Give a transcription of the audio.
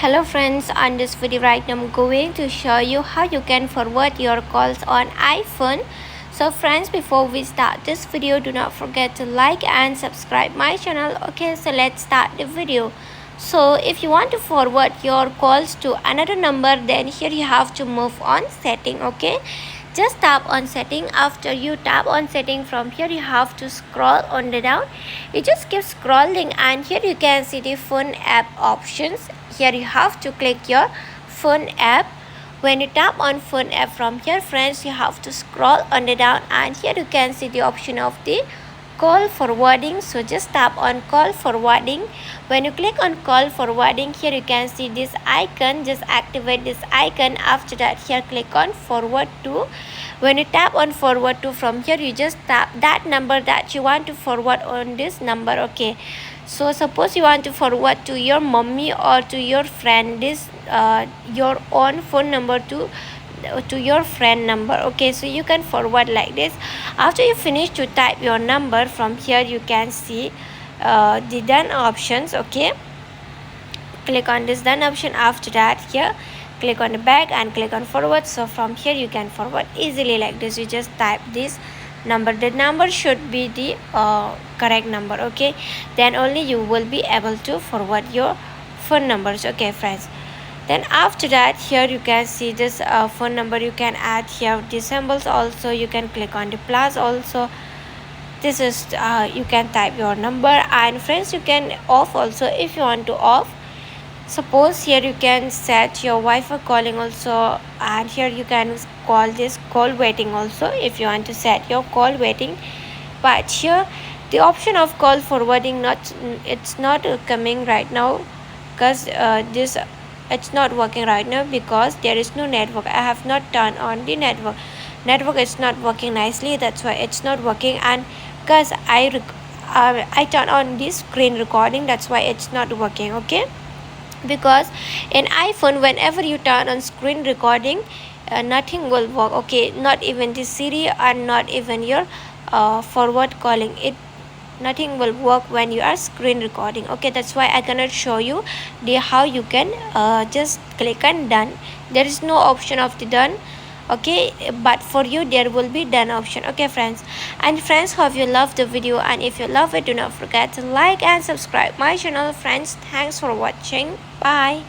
Hello friends, on this video right now I'm going to show you how you can forward your calls on iPhone. So friends, before we start this video, do not forget to like and subscribe my channel. Okay, so let's start the video. So if you want to forward your calls to another number, then here you have to move on setting. Okay, just tap on setting. After you tap on setting, from here you have to scroll on the down. You just keep scrolling and here you can see the phone app options. Here you have to click your phone app. When you tap on phone app, from here friends, you have to scroll on the down and here you can see the option of the call forwarding. So just tap on call forwarding. When you click on call forwarding, here you can see this icon. Just activate this icon. After that, here click on forward to. When you tap on forward to, from here you just tap that number that you want to forward on this number. Okay, so suppose you want to forward to your mommy or to your friend this your own phone number to your friend number. Okay, so you can forward like this. After you finish to type your number, from here you can see the done options. Okay, click on this done option. After that, here click on the back and click on forward. So from here you can forward easily like this. You just type this number. The number should be the correct number. Okay, then only you will be able to forward your phone numbers. Okay friends, then after that, here you can see this phone number. You can add here the symbols also. You can click on the plus also. This is you can type your number, and friends, you can off also if you want to off. Suppose here you can set your Wi-Fi calling also, and here you can call this call waiting also if you want to set your call waiting. But here the option of call forwarding, it's not coming right now, because this it's not working right now because there is no network. I have not turned on the network is not working nicely, that's why it's not working. And because I turn on this screen recording, that's why it's not working. Okay, because in iPhone, whenever you turn on screen recording, nothing will work. Okay, not even the Siri and not even your forward calling, nothing will work when you are screen recording. Okay, that's why I cannot show you the how you can just click on done. There is no option of the done. Okay, but for you there will be done option. Okay friends, and friends, hope you love the video, and if you love it, do not forget to like and subscribe my channel. Friends, thanks for watching. Bye.